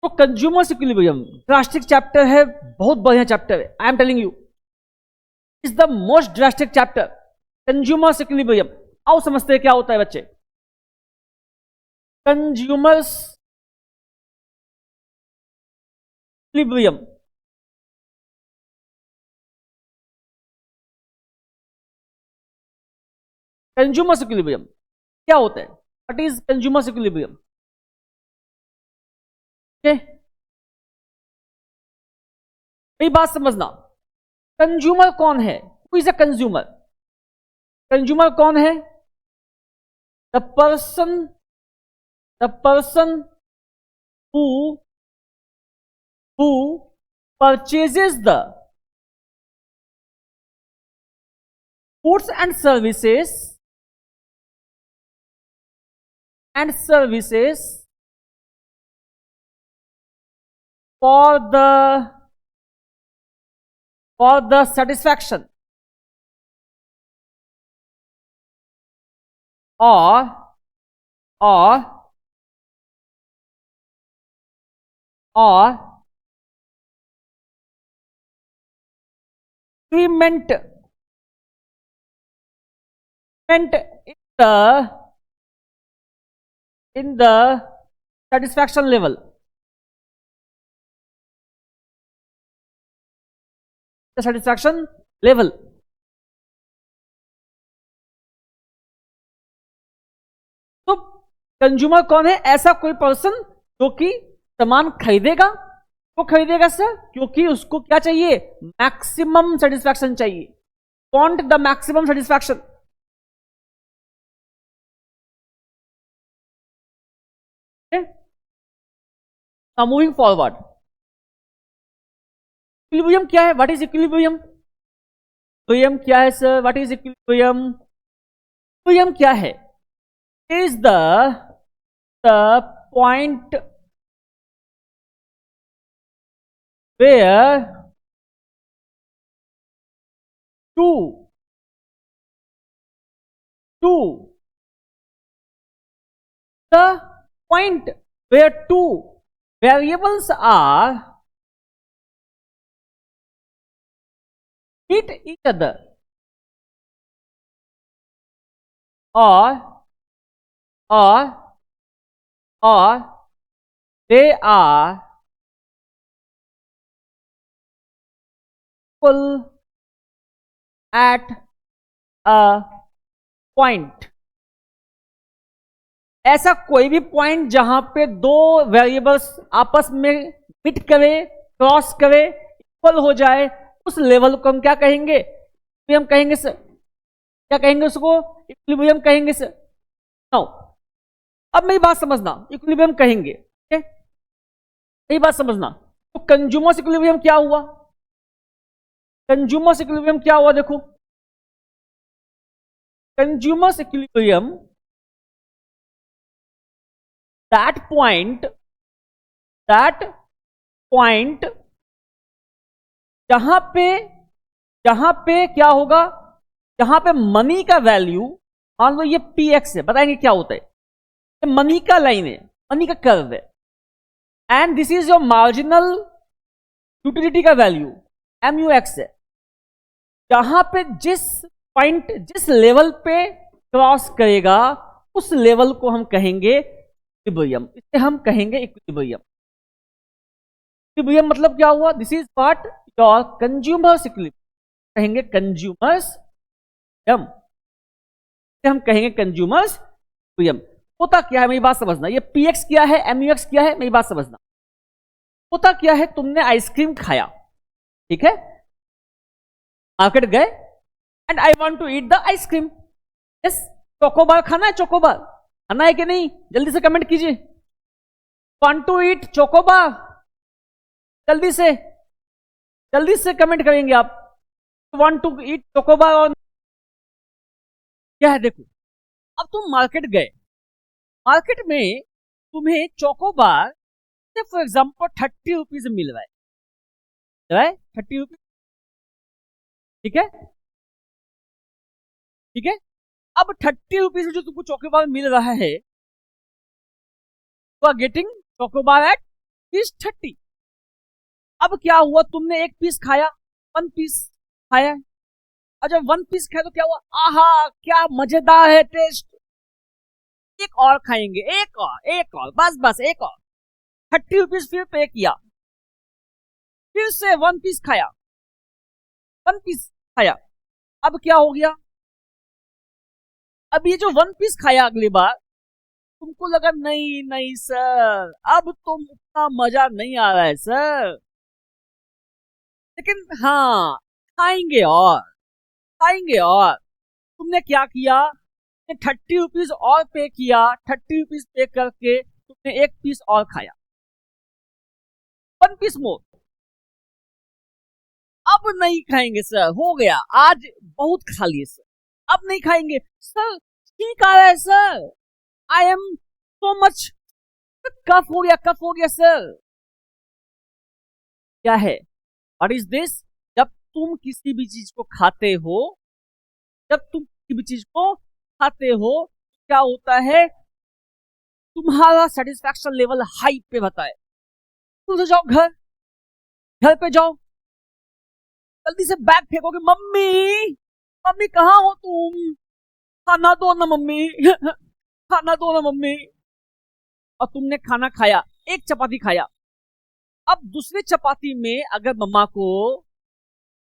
तो consumers equilibrium drastic chapter है, बहुत बढ़िया चैप्टर है, I am telling you is the most drastic chapter consumers equilibrium. आओ समझते हैं क्या होता है बच्चे। कंज्यूमर्स इक्विलिब्रियम कंज्यूमर्स इक्विलिब्रियम क्या होता है? What is consumers equilibrium? मेरी बात समझना, कंज्यूमर कौन है? Who is a consumer? Consumer कौन है? The person who purchases the goods and services for the satisfaction or increment in the satisfaction level. The satisfaction level. तो कंज्यूमर कौन है? ऐसा कोई पर्सन जो कि सामान खरीदेगा। वो खरीदेगा सर क्योंकि उसको क्या चाहिए? मैक्सिमम सेटिस्फैक्शन चाहिए। Want the maximum satisfaction. Now moving forward, equilibrium क्या है? What is equilibrium? इक्विलिब्रियम क्या है sir? What is equilibrium? Equilibrium क्या है? Is the point where two the point where two variables are meet each other or they are equal at a point। ऐसा कोई भी point जहां पे दो वेरिएबल्स आपस में मीट करे, क्रॉस करे, इक्वल हो जाए, उस लेवल को हम क्या कहेंगे? इक्विलिब्रियम कहेंगे सर। क्या कहेंगे उसको? इक्विलिब्रियम कहेंगे सर। नाउ अब मेरी बात समझना, इक्विलिब्रियम कहेंगे, ठीक है? मेरी बात समझना, तो कंज्यूमर्स इक्विलिब्रियम क्या हुआ? कंज्यूमर्स इक्विलिब्रियम क्या हुआ? देखो, कंज्यूमर्स इक्विलिब्रियम that point जहां पे क्या होगा? जहां पे मनी का वैल्यू, मान लो ये px है, बताएंगे क्या होता है? ये मनी का लाइन है, मनी का कर्व है, and this is your marginal utility का वैल्यू mux है। जहां पे जिस लेवल पे क्रॉस करेगा उस लेवल को हम कहेंगे इक्विलिब्रियम। इसे हम कहेंगे इक्विलिब्रियम। इक्विलिब्रियम मतलब क्या हुआ? This is what your consumers equilibrium, कहेंगे कंज्यूमर्स इक्विलिब्रियम। हम कहेंगे कंज्यूमर्स इक्विलिब्रियम। होता क्या है मेरी बात समझना, ये px क्या है, mux क्या है, मेरी बात समझना। होता क्या है, तुमने आइसक्रीम खाया, ठीक है, मार्केट गए and I want to eat the ice cream. Yes, chocobar खाना है? चोकोबार खाना है कि नहीं? जल्दी से कमेंट कीजिए। वांट टू ईट चोकोबार, जल्दी से कमेंट करेंगे आप। वांट टू ईट चोकोबार और क्या है? देखो, अब तुम मार्केट गए, मार्केट में तुम्हें चोकोबार फॉर एग्जाम्पल 30 रुपीज मिल रहा है, 30 रुपीज, ठीक है, ठीक है। अब 30 रुपीज जो तुमको चोकोबार मिल रहा है, you are getting chocobar at rupees 30। अब क्या हुआ, तुमने एक पीस खाया, 1 पीस खाया, और जब 1 पीस खाया तो क्या हुआ, आहा क्या मजेदार है टेस्ट, एक और खाएंगे, एक और, बस बस एक और, 30 रुपीज फिर पे किया, फिर से 1 पीस खाया, 1 पीस खाया। अब क्या हो गया, अब ये जो 1 पीस खाया अगली बार, तुमको लगा नहीं नहीं सर, अब तुम उतना मजा नहीं आ रहा है सर, लेकिन हाँ खाएंगे और, खाएंगे और। तुमने क्या किया, 30 रुपीज और पे किया, 30 रुपीज पे करके तुमने एक पीस और खाया, 1 पीस मोर। अब नहीं खाएंगे सर, हो गया आज बहुत खा लिए सर, अब नहीं खाएंगे सर, ठीक आ रहा है sir, I am so much, कफ हो गया, कफ हो गया सर। क्या है, व्हाट इज दिस, जब तुम किसी भी चीज को खाते हो, जब तुम किसी भी चीज को खाते हो, क्या होता है, तुम्हारा सेटिस्फैक्शन लेवल हाई पे बताए, तुम जाओ घर, घर पे जाओ, जल्दी से बैग फेंकोगे, मम्मी मम्मी कहाँ हो तुम, खाना दो ना मम्मी खाना दो ना मम्मी। और तुमने खाना खाया, एक चपाती खाया, अब दूसरी चपाती में अगर मम्मा को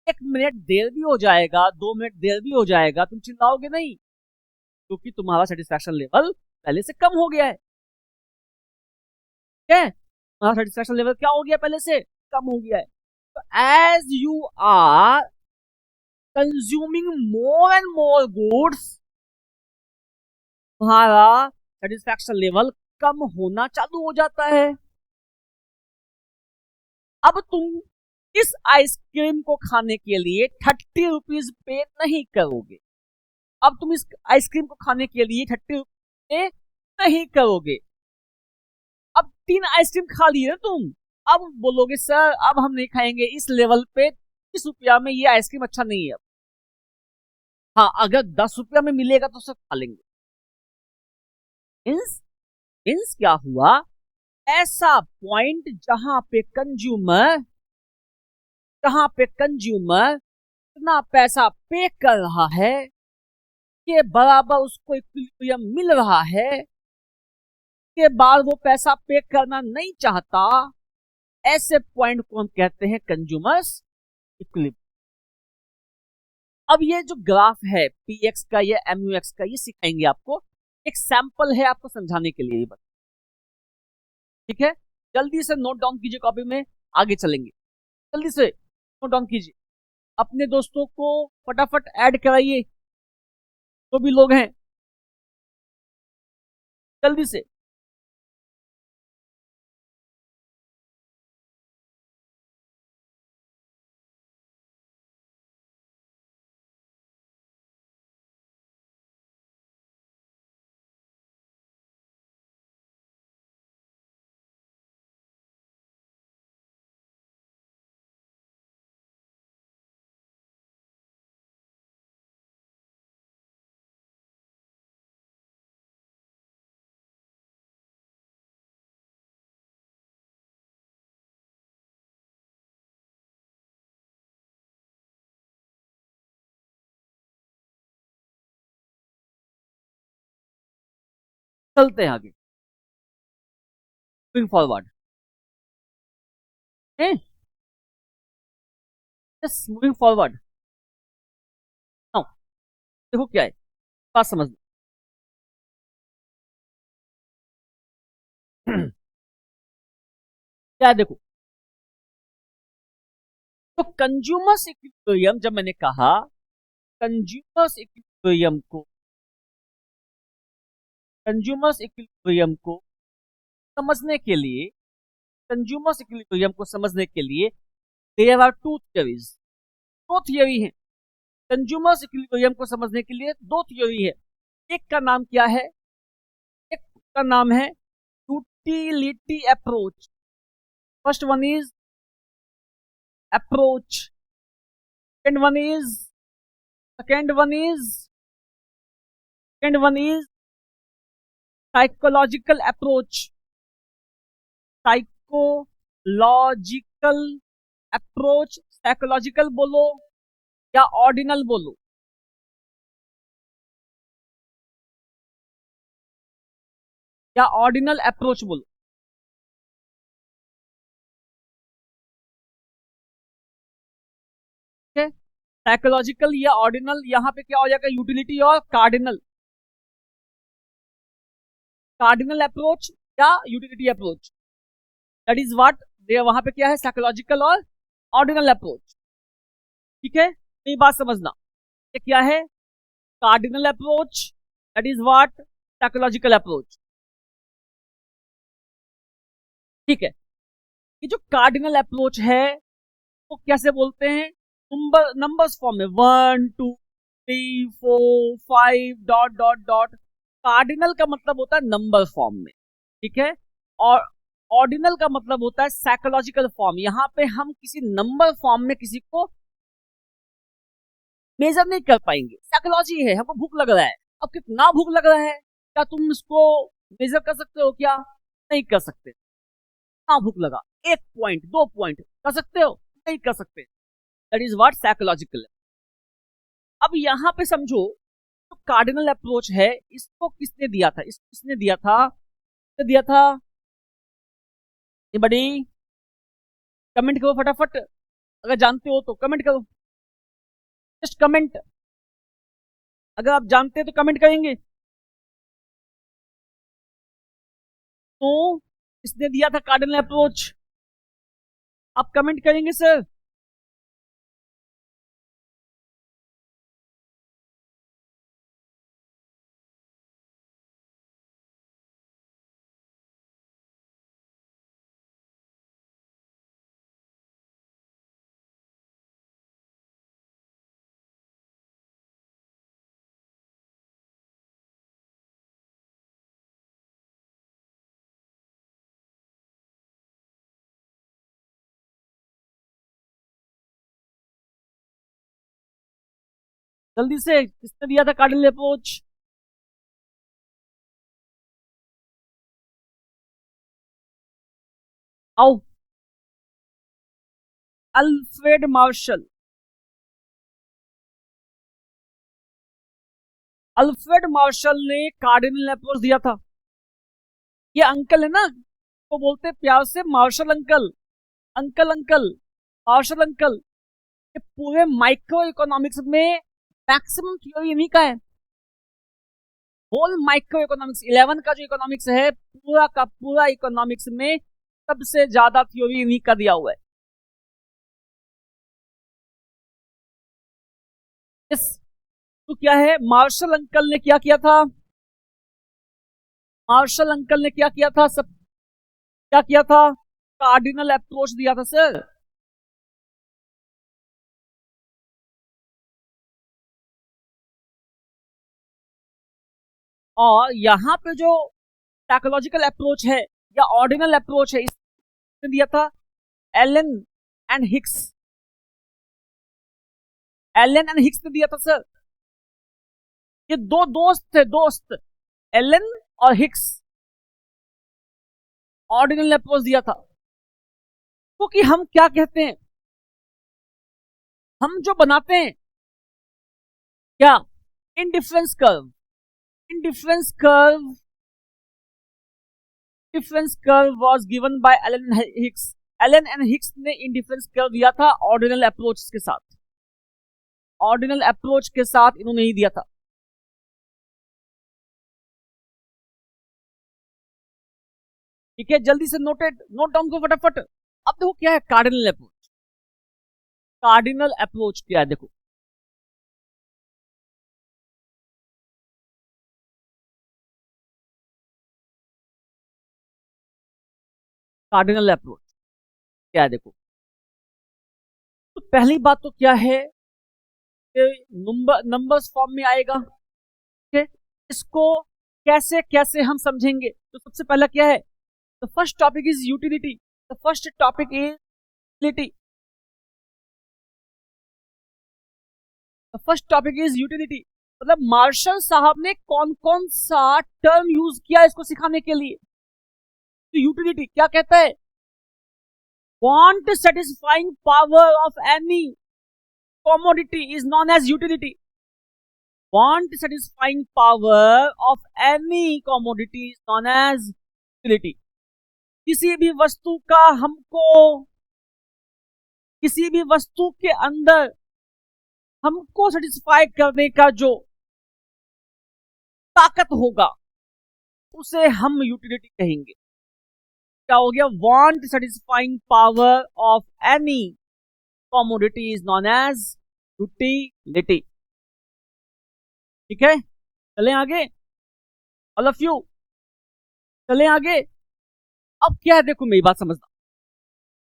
1 मिनट देर भी हो जाएगा, 2 मिनट देर भी हो जाएगा, तुम चिल्लाओगे नहीं, क्योंकि तुम्हारा सेटिस्फैक्शन लेवल पहले से कम हो गया है। तुम्हारा सेटिस्फैक्शन लेवल क्या हो गया, पहले से कम हो गया है। तो as you are consuming more and more goods, तुम्हारा सेटिस्फैक्शन लेवल कम होना चालू हो जाता है। अब तुम इस आइसक्रीम को खाने के लिए 30 रुपीज पे नहीं करोगे, अब तुम इस आइसक्रीम को खाने के लिए 30 रुपीज पे नहीं करोगे। अब 3 आइसक्रीम खा लिए ना तुम, अब बोलोगे सर अब हम नहीं खाएंगे, इस लेवल पे 30 रुपया में ये आइसक्रीम अच्छा नहीं है। हाँ अगर 10 रुपया में मिलेगा तो सब खा लेंगे। मीन्स क्या हुआ, ऐसा पॉइंट जहां पे कंज्यूमर इतना पैसा पे कर रहा है के बराबर उसको इक्विलिब्रियम मिल रहा है, के बाद वो पैसा पे करना नहीं चाहता, ऐसे पॉइंट को हम कहते हैं कंज्यूमर्स इक्विलिब्रियम। अब ये जो ग्राफ है पीएक्स का या एमयूएक्स का, ये सिखाएंगे आपको, एक सैंपल है आपको समझाने के लिए, ठीक है। जल्दी से नोट डाउन कीजिए कॉपी में, आगे चलेंगे, जल्दी से नोट डाउन कीजिए, अपने दोस्तों को फटाफट ऐड कराइए, जो भी लोग हैं, जल्दी से। चलते हैं आगे, moving forward, just moving forward. Now देखो क्या है, बात समझ क्या है, देखो तो कंज्यूमर्स इक्विलिब्रियम, जब मैंने कहा कंज्यूमर्स इक्विलिब्रियम को, कंज्यूमर्स इक्विलिब्रियम को समझने के लिए, कंज्यूमर्स इक्विलिब्रियम को समझने के लिए देयर आर 2 थियरीज, 2 थियरी है कंज्यूमर्स इक्विलिब्रियम को समझने के लिए, 2 थियरी है। एक का नाम क्या है, एक का नाम है utility approach, first one is approach, second one is second one is second one is psychological approach, psychological logical approach, psychological बोलो या ऑर्डिनल बोलो, या ऑर्डिनल अप्रोच बोलो। ठीक है, साइकोलॉजिकल या ऑर्डिनल, यहां पे क्या हो जाएगा, यूटिलिटी और कार्डिनल, कार्डिनल अप्रोच या utility approach, that is what, वहां पे क्या है, साइकोलॉजिकल और ऑर्डिनल अप्रोच। ठीक है, ये बात समझना, ये क्या है, cardinal approach, that is what, psychological approach. ठीक है, ये जो कार्डिनल अप्रोच है वो कैसे बोलते हैं, नंबर्स फॉर्म में, 1 2 3 4 5 डॉट डॉट डॉट। कार्डिनल का मतलब होता है नंबर फॉर्म में, ठीक है, और ऑर्डिनल का मतलब होता है साइकोलॉजिकल फॉर्म। यहां पे हम किसी नंबर फॉर्म में किसी को मेजर नहीं कर पाएंगे। साइकोलॉजी है, हमको भूख लग रहा है, अब कितना भूख लग रहा है, क्या तुम इसको मेजर कर सकते हो, क्या नहीं कर सकते। कितना भूख लगा, 1 पॉइंट 2 पॉइंट कर सकते हो, नहीं कर सकते, दैट इज व्हाट, साइकोलॉजिकल। अब यहां पे समझो, तो कार्डिनल अप्रोच है, इसको किसने दिया था, इसको किसने दिया था, किसने दिया था, ये बड़ी, कमेंट करो फटाफट, अगर जानते हो तो कमेंट करो, जस्ट कमेंट, अगर आप जानते हैं तो कमेंट करेंगे। तो किसने दिया था कार्डिनल अप्रोच, आप कमेंट करेंगे सर। जल्दी से, किसने दिया था कार्डिनल अप्रोच, आओ, अल्फ्रेड मार्शल। अल्फ्रेड मार्शल ने कार्डिनल अप्रोच दिया था। ये अंकल है ना, तो बोलते हैं प्यार से Marshall uncle, uncle uncle, Marshall uncle. ये पूरे माइक्रो इकोनॉमिक्स में मैक्सिमम थ्योरी इन्हीं का है। होल माइक्रो इकोनॉमिक्स 11 का जो इकोनॉमिक्स है, पूरा का पूरा इकोनॉमिक्स में सबसे ज्यादा थ्योरी इन्हीं का दिया हुआ है। इस तो क्या है, मार्शल अंकल ने क्या किया था, मार्शल अंकल ने क्या किया था, सब क्या किया था, कार्डिनल अप्रोच दिया था सर। और यहां पे जो साइकोलॉजिकल अप्रोच है या ऑर्डिनल अप्रोच है, इसने दिया था Allen and Hicks, Allen and Hicks ने दिया था सर। ये दो दोस्त थे, दोस्त, एलन और हिक्स, ऑर्डिनल अप्रोच दिया था। क्योंकि हम क्या कहते हैं, हम जो बनाते हैं क्या, indifference curve, indifference curve, difference curve was given by Allen Hicks. Allen and Hicks ने इनडिफरेंस कर्व दिया था ऑर्डिनल अप्रोच के साथ, ऑर्डिनल अप्रोच के साथ इन्होंने ही दिया था। ठीक है, जल्दी से नोट डाउन करो फटाफट। अब देखो क्या है कार्डिनल अप्रोच, कार्डिनल अप्रोच क्या है, देखो कार्डिनल अप्रोच क्या है, देखो तो पहली बात तो क्या है, नंबर्स फॉर्म में आएगा। ठीक है, इसको कैसे कैसे हम समझेंगे, तो सबसे पहला क्या है, the first topic is utility, the first topic is utility, the first topic is utility. मतलब मार्शल साहब ने कौन कौन सा टर्म यूज किया इसको सिखाने के लिए, तो यूटिलिटी क्या कहता है, Want satisfying power of any commodity is known as utility. Want satisfying power of any commodity is known as utility. किसी भी वस्तु का हमको, किसी भी वस्तु के अंदर हमको सेटिस्फाई करने का जो ताकत होगा उसे हम यूटिलिटी कहेंगे. क्या हो गया? Want satisfying power of any commodity is known as utility. ठीक है, चलें आगे. ऑल ऑफ यू चलें आगे. अब क्या है, देखो मेरी बात समझना.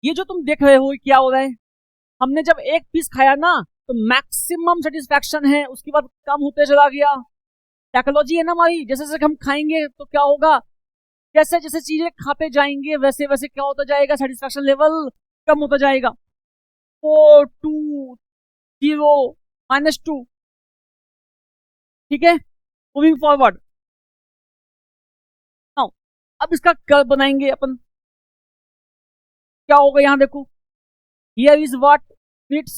ये जो तुम देख रहे हो क्या हो रहा है, हमने जब एक पीस खाया ना तो मैक्सिमम सेटिस्फैक्शन है, उसके बाद कम होते चला गया. साइकोलॉजी है ना हमारी. जैसे जैसे हम खाएंगे तो क्या होगा, जैसे जैसे चीजें खाते जाएंगे वैसे वैसे क्या होता जाएगा, सेटिस्फैक्शन लेवल कम होता जाएगा. 4 2 0 -2. ठीक है, मूविंग फॉरवर्ड. नाउ अब इसका कर्व बनाएंगे अपन. क्या होगा यहां देखो, here is what needs,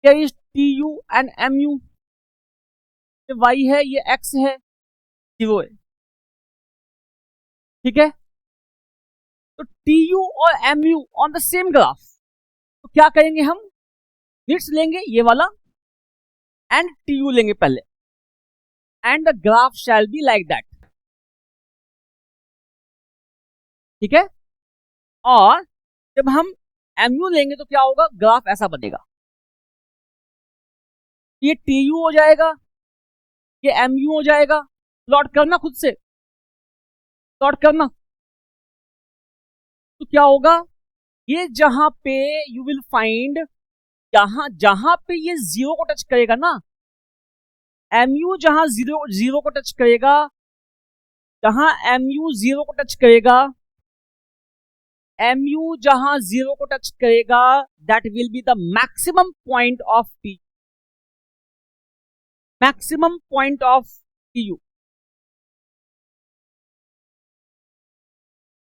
here is TU and MU. ये y है, ये x है, 0 है. ठीक है, तो TU और MU on the same graph. तो क्या करेंगे हम, नीड्स लेंगे ये वाला एंड TU लेंगे पहले, and the graph shall be like that. ठीक है, और जब हम MU लेंगे तो क्या होगा, ग्राफ ऐसा बनेगा. ये TU हो जाएगा, ये MU हो जाएगा. प्लॉट करना खुद से, प्लॉट करना. तो क्या होगा, ये जहां पे यू विल फाइंड, जहां पे ये 0 को टच करेगा ना, MU जहां 0 को टच करेगा, जहां MU 0 को टच करेगा, MU जहां 0 को टच करेगा, that will be the maximum point of T, maximum point of TU.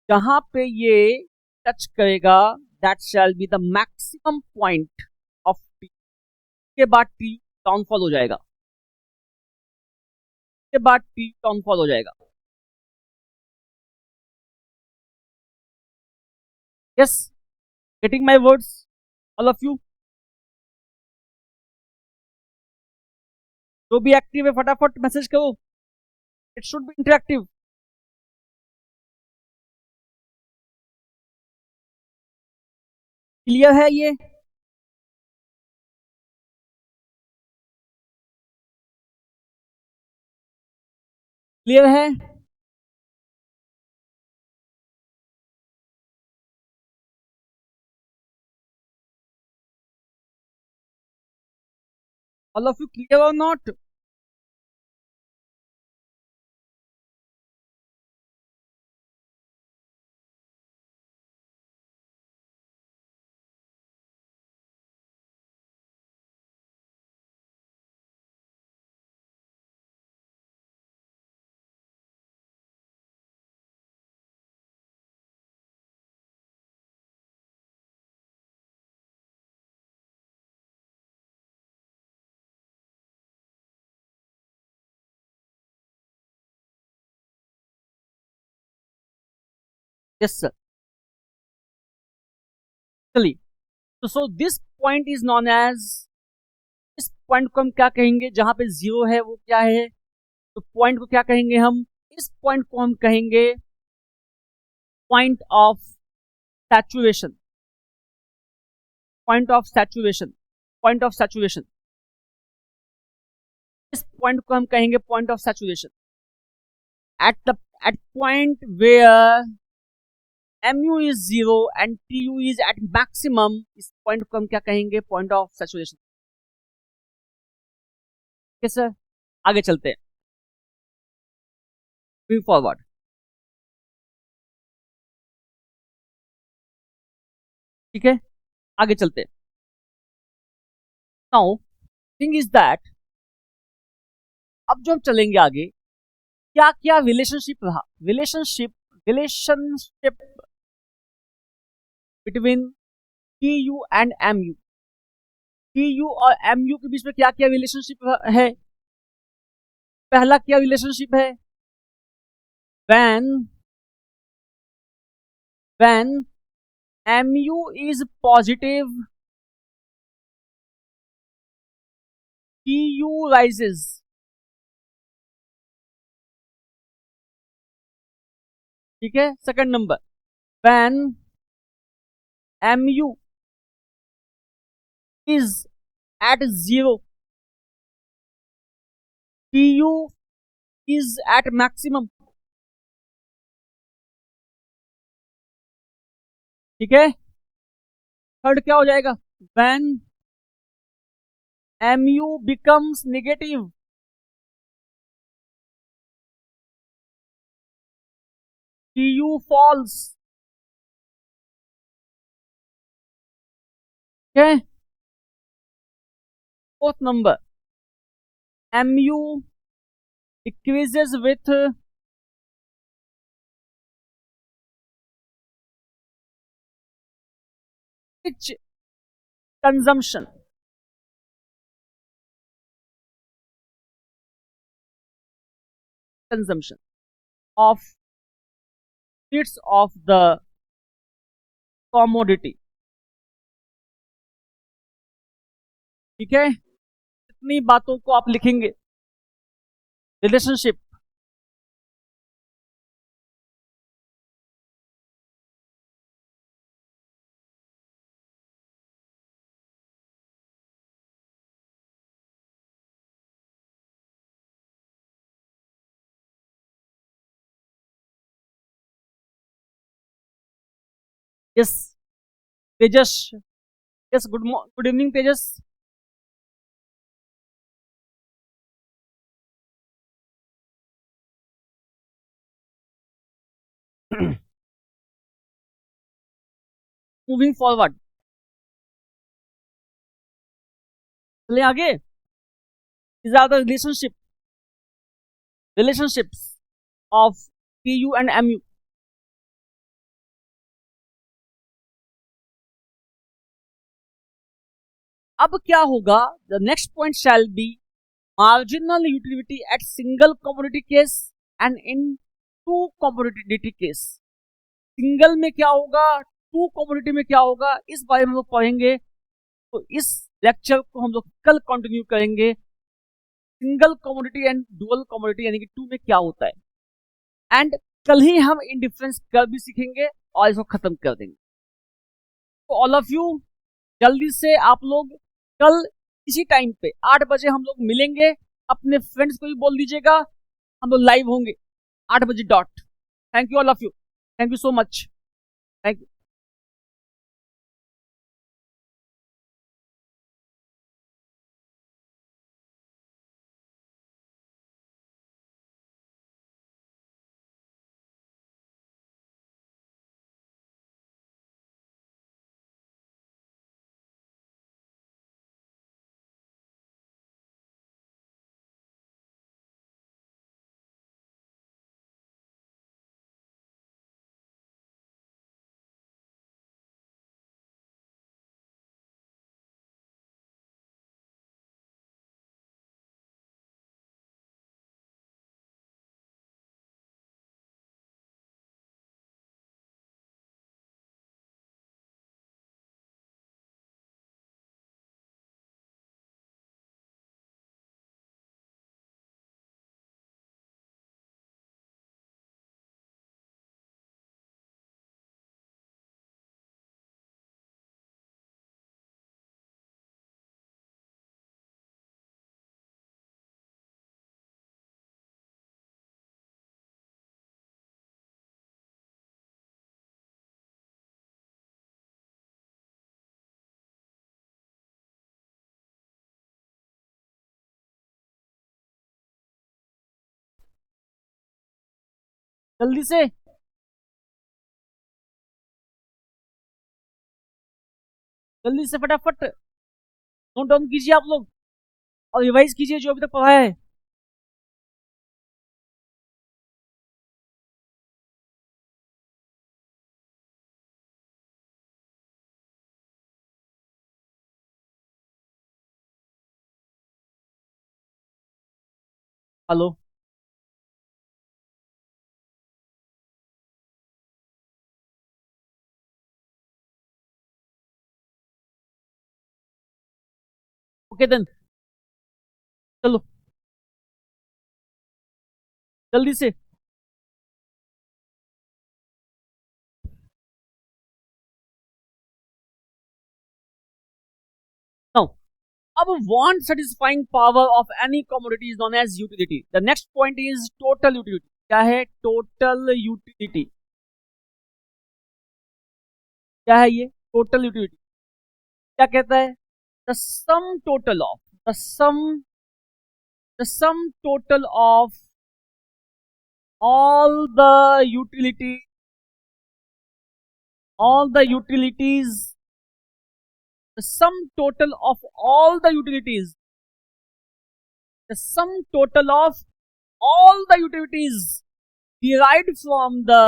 जहां पे ये टच करेगा, that shall be the maximum point of T. के बाद T डाउनफॉल हो जाएगा, के बाद T डाउनफॉल हो जाएगा. Yes, getting my words all of you. जो भी एक्टिव है फटाफट मैसेज करो, it should be interactive. Clear है ये? क्लियर है? All of you clear or not? Yes sir. चलिए, तो so this point is known as, इस पॉइंट को हम क्या कहेंगे, जहां पे 0 है वो क्या है, तो पॉइंट को क्या कहेंगे हम, इस पॉइंट को हम कहेंगे point of saturation. Point of saturation, point of saturation. इस पॉइंट को हम कहेंगे point of saturation. at point where MU is 0 and TU is at maximum, इस पॉइंट को हम क्या कहेंगे, पॉइंट ऑफ सैचुरेशन. ठीक है सर, आगे चलते हैं. Moving forward. ठीक है, आगे चलते हैं. नाउ थिंग इज दैट, अब जो हम चलेंगे आगे, क्या क्या रिलेशनशिप रहा, relationship between T U and M U. T U और एम यू के बीच में क्या क्या रिलेशनशिप है? पहला क्या रिलेशनशिप है? when mu is positive, tu rises। ठीक है। Second number, when mu is at 0, tu is at maximum। ठीक है। थर्ड क्या हो जाएगा? when mu becomes negative, tu falls। ठीक है। Fourth number, mu decreases with which consumption? Consumption of bits of the commodity। ठीक है। इतनी बातों को आप लिखेंगे। रिलेशनशिप, यस तेजस, यस गुड इवनिंग तेजस। मूविंग फॉरवर्ड, चले आगे। These are the relationships of PU and MU। अब क्या होगा? The next point shall be marginal utility at single commodity case and in two commodity case. Single में क्या होगा, to commodity में क्या होगा, इस बारे में हम लोग पढ़ेंगे। तो इस लेक्चर को हम लोग कल कंटिन्यू करेंगे। Single commodity and dual commodity यानी कि टू में क्या होता है, एंड कल ही हम इंडिफरेंस कर्व भी सीखेंगे और इसको खत्म कर देंगे। तो ऑल ऑफ यू जल्दी से आप लोग कल इसी टाइम पे 8 बजे हम लोग मिलेंगे। अपने फ्रेंड्स को भी बोल दीजिएगा, हम लोग लाइव होंगे 8 बजे dot. Thank you all of you, thank you so much, thank you. जल्दी से फटाफट नोट डाउन कीजिए आप लोग और रिवाइज कीजिए जो अभी तक पढ़ा है। हेलो, ओके देन, चलो जल्दी से। नाउ, अब want satisfying power of any commodity is known as utility. The next point is total utility. क्या है total utility? क्या है ये total utility? क्या कहता है? The sum total of the sum total of all the utility all the utilities the sum total of all the utilities the sum total of all the utilities derived from the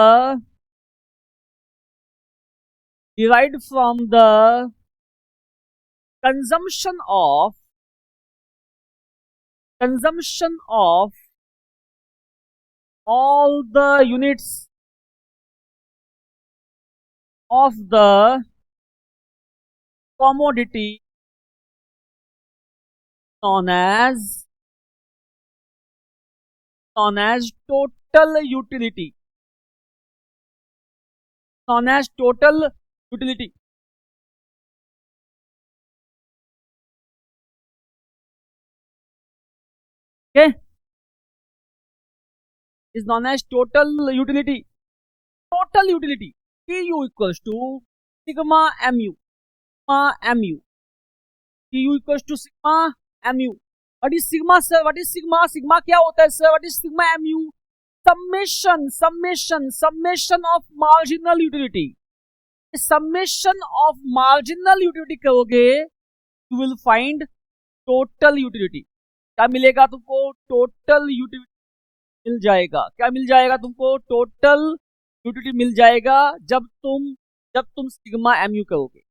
consumption of all the units of the commodity known as total utility. Known as total utility. Okay, is known as total utility. Total utility. TU equals to sigma mu. Sigma mu. TU equals to sigma mu. What is sigma, sir? What is sigma? Sigma क्या होता है, sir? What is sigma mu? Summation of marginal utility. Summation of marginal utility करोगे, you will find total utility. क्या मिलेगा तुमको? Total utility मिल जाएगा. क्या मिल जाएगा तुमको? टोटल यूटिलिटी मिल जाएगा जब तुम सिग्मा एमयू करोगे.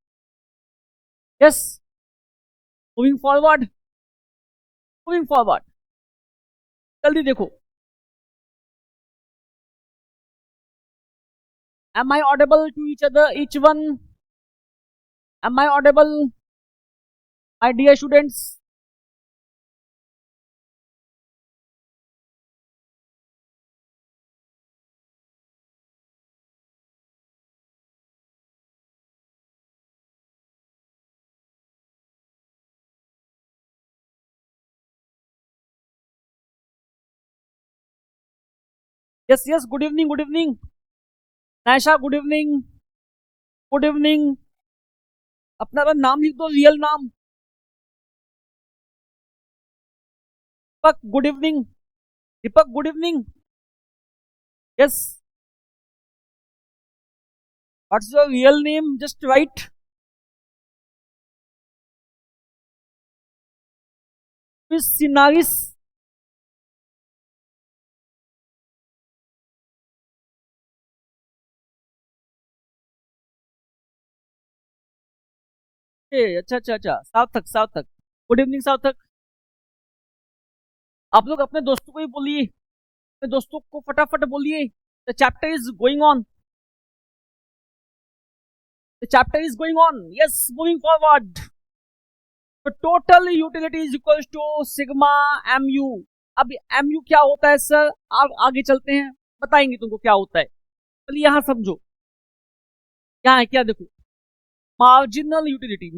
Yes, moving forward. जल्दी देखो. Am I audible to each one? Am I audible, my dear students? Yes, good evening. Naisha, good evening. अपना नाम लिख दो, रियल नाम. Deepak, good evening. Yes, what's your real name? Just write. Miss Sinaris. अच्छा. सार्थक. Good evening सार्थक. आप लोग अपने दोस्तों को ही बोलिए, अपने दोस्तों को फटाफट बोलिए. The chapter is going on. Yes, moving forward. तो total utility is equal to sigma MU. अब एमयू क्या होता है सर? आप आगे चलते हैं, बताएंगे तुमको क्या होता है. चलिए यहां समझो. क्या है, क्या देखो. Marginal utility.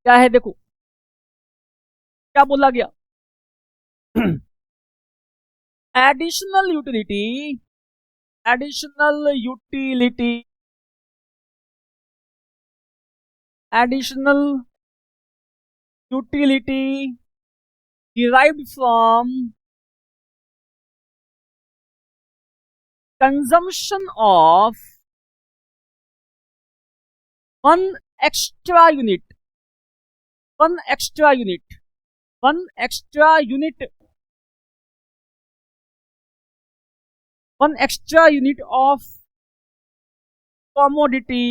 क्या है देखो, क्या बोला गया. Additional utility derived from consumption of one extra unit of commodity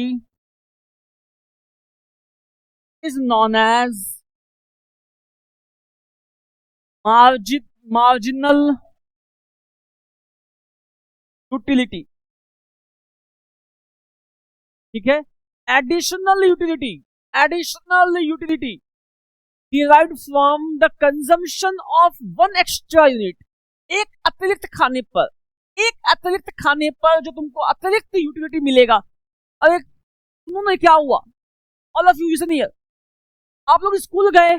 is known as marginal utility, ठीक है। Additional utility, additional utility derived from the consumption of one extra unit, एक अतिरिक्त खाने पर, एक अतिरिक्त खाने पर जो तुमको अतिरिक्त यूटिलिटी मिलेगा। अरे सुनो ना क्या हुआ, all of you listen here. आप लोग स्कूल गए,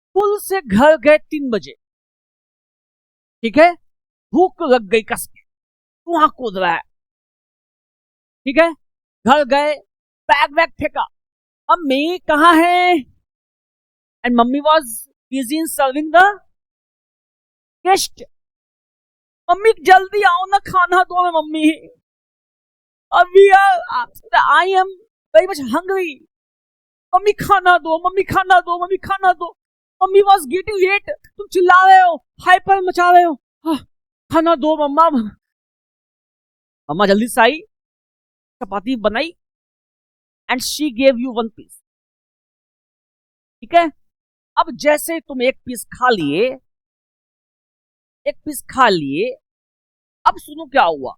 स्कूल से घर गए 3 बजे, ठीक है, भूख लग गई कस के, वहां कूद रहा है, ठीक है, घर गए, बैग वैग फेंका, मम्मी कहाँ है, and mummy was busy in serving the guest. Mummy जल्दी आओ ना, खाना दो ना मम्मी, अभी I am very much hungry, mummy खाना दो, मम्मी खाना दो, मम्मी खाना दो, मम्मी वॉज गेटिंग लेट, तुम चिल्ला रहे हो, हाइपर मचा रहे हो, खाना दो मम्मा। मम्मा जल्दी से आई, चपाती बनाई, and she gave you 1 piece, ठीक है। अब जैसे तुम एक पीस खा लिए, एक पीस खा लिए, अब सुनो क्या हुआ,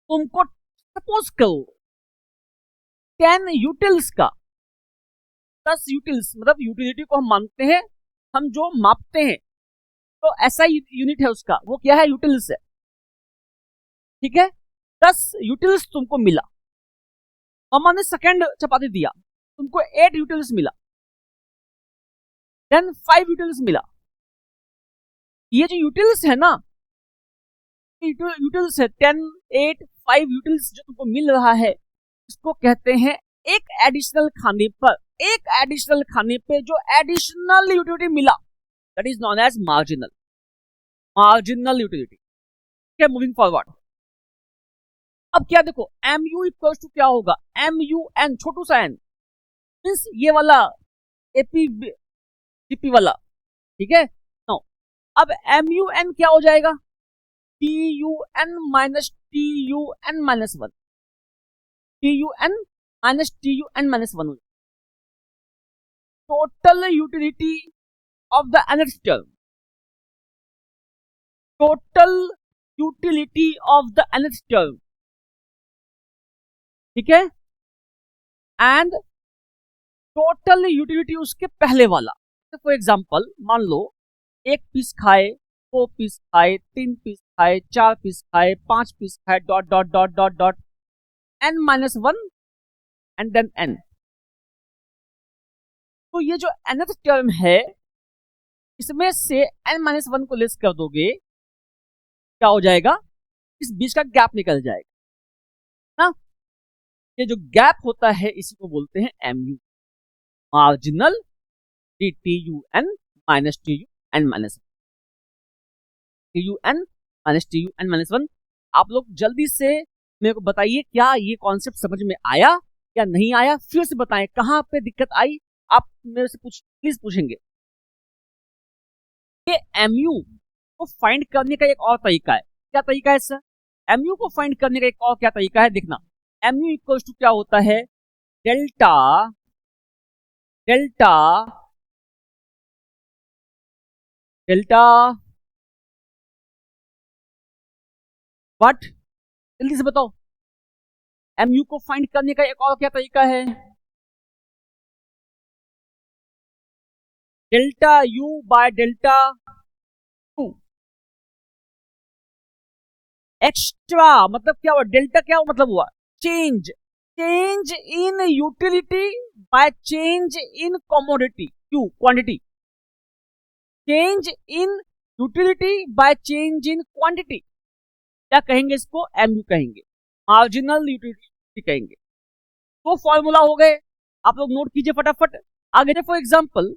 तुमको सपोज करो 10 यूटिल्स का, 10 यूटिल्स, मतलब यूटिलिटी को हम मानते हैं, हम जो मापते हैं तो ऐसा यूनिट है उसका, वो क्या है, यूटिल्स है, ठीक है। 10 यूटिल्स तुमको मिला, मम्मा ने सेकंड चपाती दिया, तुमको 8 यूटिल्स मिला, देन 5 यूटिल्स मिला। ये जो यूटिल्स है ना, यूटिल्स है 10, 8, 5 यूटिल्स जो तुमको मिल रहा है, इसको कहते हैं एक एडिशनल खाने पर, एक एडिशनल खाने पे जो एडिशनल यूटिलिटी मिला, that is known as marginal, marginal utility, ठीक है। मूविंग फॉरवर्ड, अब क्या देखो, एम यू इक्वल्स टू क्या होगा, एम यू एन, छोटू सा एन, मीन्स ये वाला एपी जीपी वाला, ठीक है। नो, अब एम यू एन क्या हो जाएगा, T U N minus T U N minus 1, T U N minus T U N minus 1, total utility of the nth term, total utility of the nth term, ठीक है, and total utility उसके पहले वाला। For example मान लो 1 piece खाए, 2 piece खाए, 3 piece खाए, 4 piece खाए, 5 पीस खाए, dot dot dot dot dot n minus 1 and then n। तो ये जो nth टर्म है, इसमें से n माइनस 1 को लेस कर दोगे, क्या हो जाएगा, इस बीच का गैप निकल जाएगा ना। ये जो गैप होता है इसी को बोलते हैं MU, marginal TUN minus TUN minus TUN minus TUN minus 1। आप लोग जल्दी से मेरे को बताइए, क्या ये कॉन्सेप्ट समझ में आया या नहीं आया, फिर से बताएं कहां पे दिक्कत आई, आप मेरे से प्लीज पूछेंगे। ये MU को फाइंड करने का एक और तरीका है, क्या तरीका है सर, MU को फाइंड करने का एक और क्या तरीका है, देखना। MU इक्वल्स टू क्या होता है, डेल्टा डेल्टा डेल्टा व्हाट, जल्दी से बताओ। MU को फाइंड करने का एक और क्या तरीका है, delta U by delta U। Extra मतलब क्या हुआ, डेल्टा क्या हुआ, मतलब हुआ change, change in utility by change in commodity Q, quantity, change in utility by change in quantity, क्या कहेंगे इसको, MU कहेंगे, मार्जिनल यूटिलिटी कहेंगे। तो फॉर्मूला हो गए, आप लोग नोट कीजिए फटाफट आगे। फॉर एग्जांपल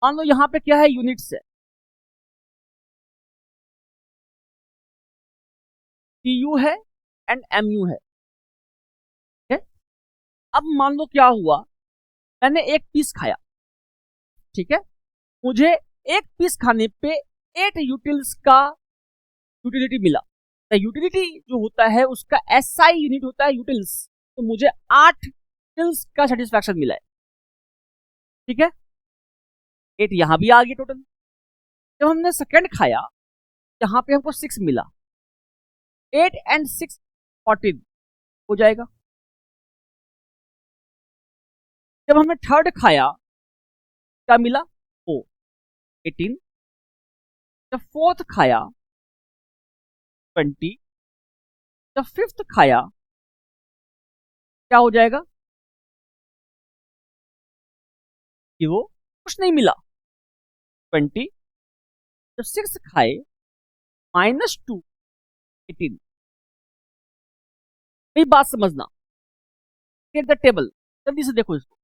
मान लो यहां पे क्या है, यूनिट्स है, TU है एंड MU है, ठीक है। अब मान लो क्या हुआ, मैंने 1 पीस खाया, ठीक है, मुझे 1 पीस खाने पे 8 यूटिल्स का यूटिलिटी मिला। यूटिलिटी जो होता है उसका SI यूनिट होता है यूटिल्स, तो मुझे 8 यूटिल्स का सेटिस्फैक्शन मिला है, ठीक है। 8 यहां भी आ गई टोटल। जब हमने सेकंड खाया, यहां पे हमको 6 मिला, 8 and 6 14 हो जाएगा। जब हमने थर्ड खाया, क्या मिला? 4 18। जब फोर्थ खाया 20। जब फिफ्थ खाया, क्या हो जाएगा? कि वो कुछ नहीं मिला, 20। जब सिक्स खाए -2 18। ये बात समझना। गेट द टेबल, जल्दी से देखो इसको।